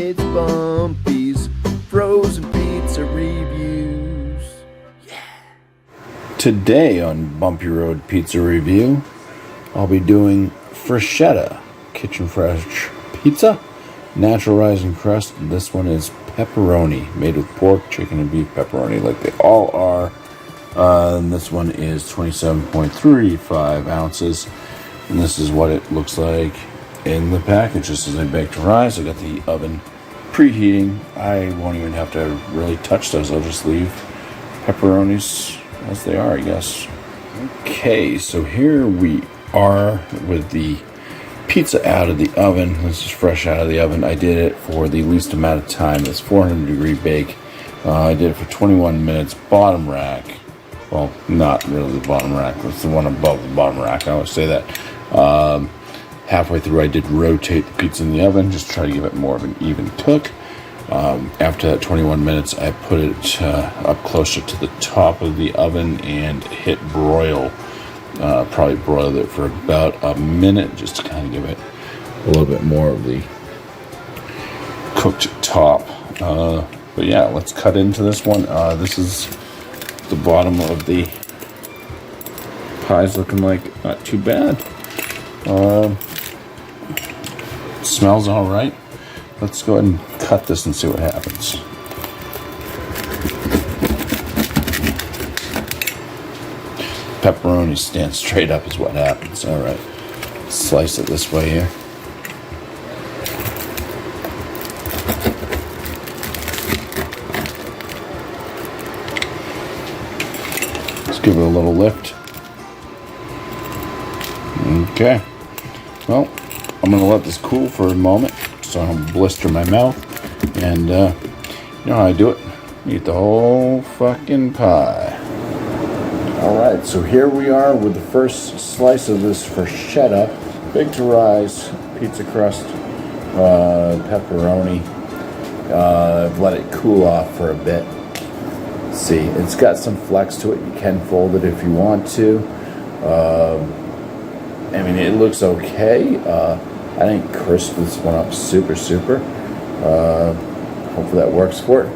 It's BuMpY's frozen pizza reviews. Yeah. Today on Bumpy Road Pizza Review, I'll be doing Freschetta Kitchen Fresh Pizza, natural rising crust. This one is pepperoni, made with pork, chicken, and beef pepperoni, like they all are. And this one is 27.35 ounces, and this is what it looks like in the package. This is a baked rise. I got the oven preheating. I won't even have to really touch those. I'll just leave pepperonis as they are, I guess. Okay, so here we are with the pizza out of the oven. This is fresh out of the oven. I did it for the least amount of time. It's 400-degree bake. I did it for 21 minutes. Bottom rack. Well, not really the bottom rack. It's the one above the bottom rack. I always say that. Halfway through, I did rotate the pizza in the oven, just try to give it more of an even cook. After that 21 minutes, I put it up closer to the top of the oven and hit broil. Probably broiled it for about a minute, just to kind of give it a little bit more of the cooked top. But yeah, let's cut into this one. This is the bottom of the pie's looking like not too bad. Smells all right. Let's go ahead and cut this and see what happens. Pepperoni stands straight up is what happens. All right, slice it this way here. Let's give it a little lift. Okay, well, I'm going to let this cool for a moment so I don't blister my mouth. And you know how I do it. Eat the whole fucking pie. Alright, so here we are with the first slice of this freschetta, baked to rise, pizza crust, pepperoni. I've let it cool off for a bit. See, it's got some flex to it. You can fold it if you want to. I mean, it looks okay. I think crisp this one up super. Hopefully that works for it.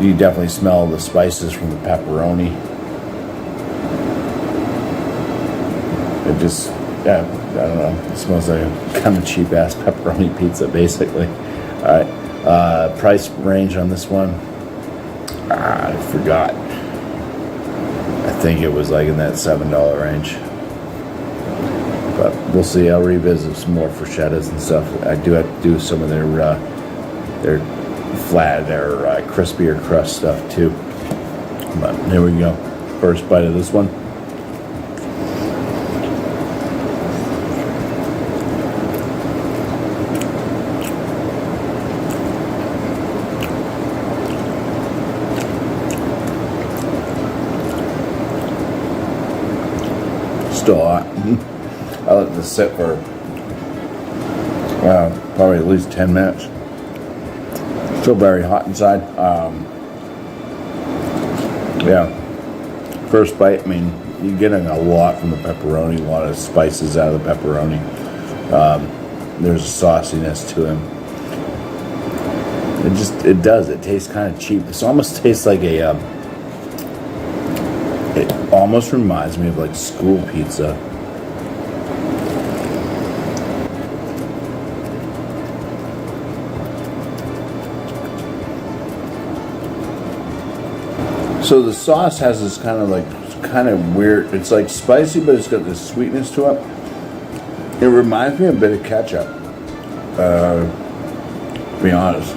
You definitely smell the spices from the pepperoni. It just, yeah, I don't know. It smells like a kind of cheap ass pepperoni pizza, basically. All right, price range on this one. I forgot. I think it was like in that $7 range. But we'll see. I'll revisit some more freschettas and stuff. I do have to do some of their flat or crispier crust stuff too. But here we go. First bite of this one. Still hot. I let this sit for probably at least 10 minutes. Still very hot inside. Yeah, first bite, I mean, you're getting a lot from the pepperoni, a lot of spices out of the pepperoni. There's a sauciness to him. It does. It tastes kind of cheap. This almost tastes like a, it almost reminds me of like school pizza. So the sauce has this kind of weird, it's like spicy, but it's got this sweetness to it. It reminds me a bit of ketchup, to be honest.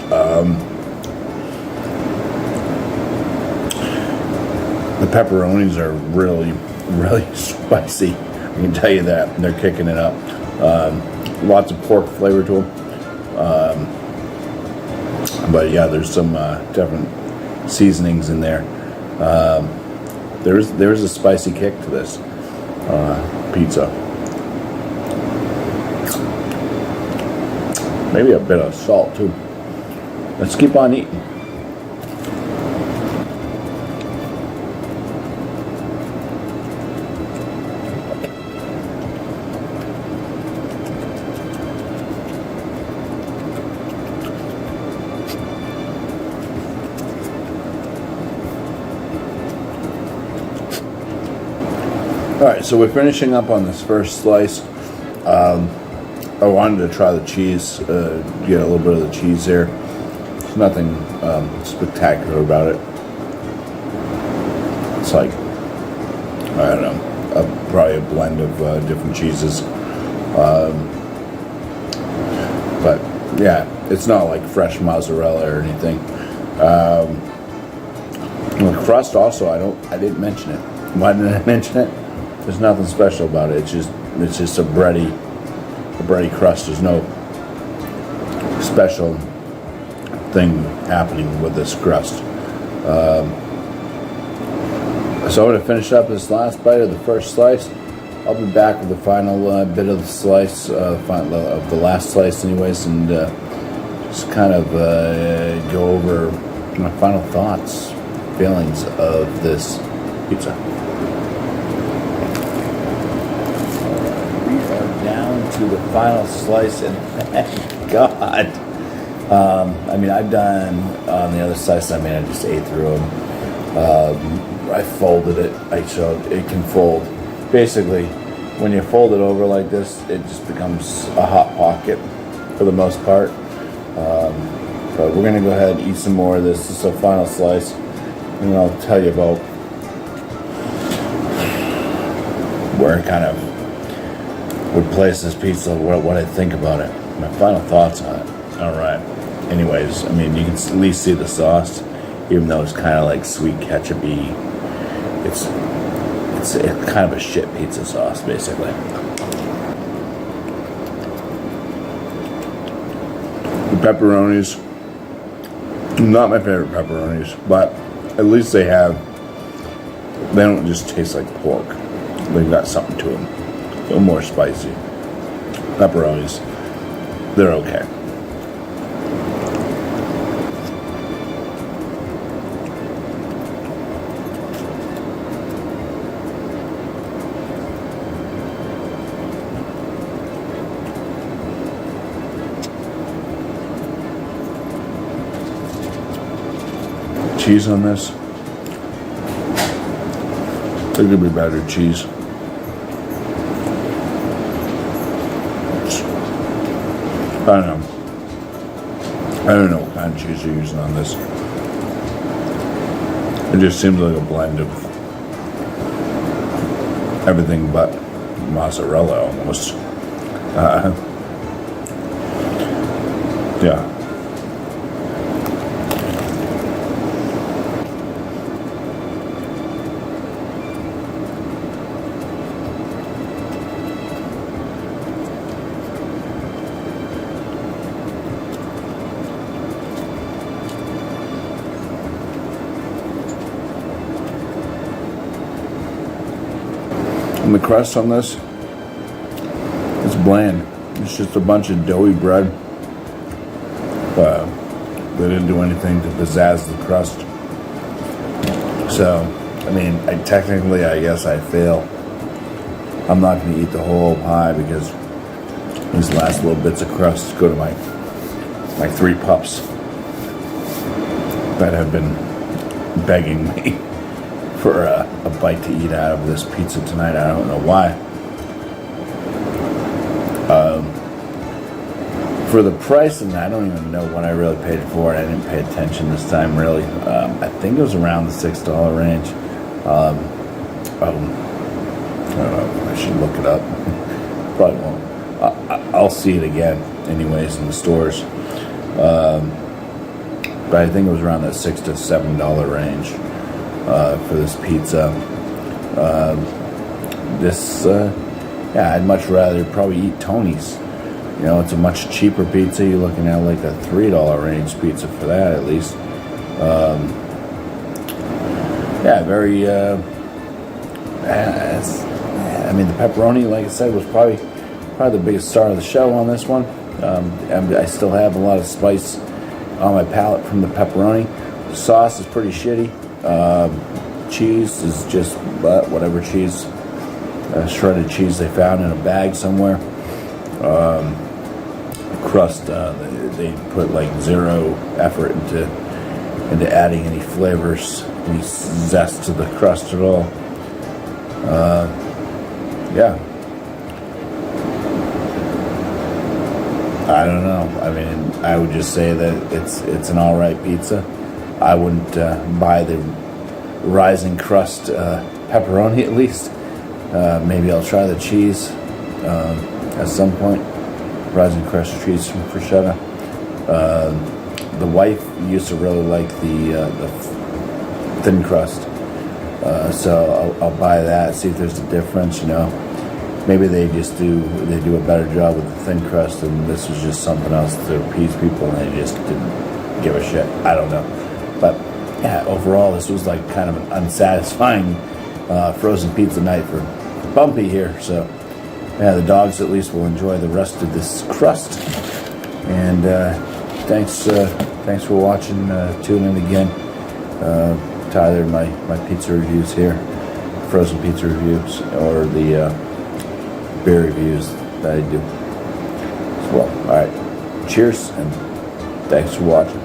The pepperonis are really spicy. I can tell you that. They're kicking it up. Lots of pork flavor to them. But yeah, there's some different seasonings in there. There's a spicy kick to this pizza. Maybe a bit of salt too. Let's keep on eating. Alright, so we're finishing up on this first slice. I wanted to try the cheese, get a little bit of the cheese here. There's nothing spectacular about it. It's like, I don't know, probably a blend of different cheeses. But yeah, it's not like fresh mozzarella or anything. The crust also, I didn't mention it. Why didn't I mention it? There's nothing special about it. It's just a bready crust. There's no special thing happening with this crust. So I'm going to finish up this last bite of the first slice. I'll be back with the final bit of the slice, of the last slice anyways, and just kind of go over my final thoughts, feelings of this pizza. We are down to the final slice, and thank God. I mean, I've done on the other slice, I just ate through them. I folded it, so it can fold. Basically, when you fold it over like this, it just becomes a hot pocket for the most part. But we're gonna go ahead and eat some more of this. This is the final slice, and I'll tell you about where I kind of would place this pizza, what I think about it, my final thoughts on it. All right. Anyways, you can at least see the sauce, even though it's kind of like sweet ketchup-y. It's kind of a shit pizza sauce, basically. The pepperonis, not my favorite pepperonis, but at least they don't just taste like pork. They've got something to them. A little more spicy. Pepperonis, they're okay. Cheese on this. There could be better cheese. I don't know what kind of cheese you're using on this. It just seems like a blend of everything but mozzarella almost. Yeah. And the crust on this, it's bland. It's just a bunch of doughy bread. They didn't do anything to pizzazz the crust. So, I guess I fail. I'm not going to eat the whole pie because these last little bits of crust go to my 3 pups that have been begging me for a bite to eat out of this pizza tonight. I don't know why. For the price, and I don't even know what I really paid for it. I didn't pay attention this time, really. I think it was around the $6 range. I don't know. I should look it up. Probably won't. I'll see it again, anyways, in the stores. But I think it was around that $6 to $7 range. For this pizza. I'd much rather probably eat Tony's. It's a much cheaper pizza. You're looking at like a $3 range pizza for that, at least. Very. The pepperoni, like I said, was probably the biggest star of the show on this one. I still have a lot of spice on my palate from the pepperoni. The sauce is pretty shitty. Cheese is just whatever cheese, shredded cheese they found in a bag somewhere. Crust, they put like zero effort into adding any flavors, any zest to the crust at all. yeah. I don't know. I mean, I would just say that it's an alright pizza. I wouldn't buy the rising crust pepperoni at least. Maybe I'll try the cheese at some point. Rising crust cheese from Freschetta. The wife used to really like the thin crust, so I'll buy that. See if there's a difference. You know, maybe they do a better job with the thin crust, and this was just something else to appease people, and they just didn't give a shit. I don't know, but yeah, overall this was like kind of an unsatisfying frozen pizza night for BuMpY here. So yeah, the dogs at least will enjoy the rest of this crust. And thanks for watching. Tune in again to either my pizza reviews here, frozen pizza reviews, or the beer reviews that I do as well. All right, cheers, and thanks for watching.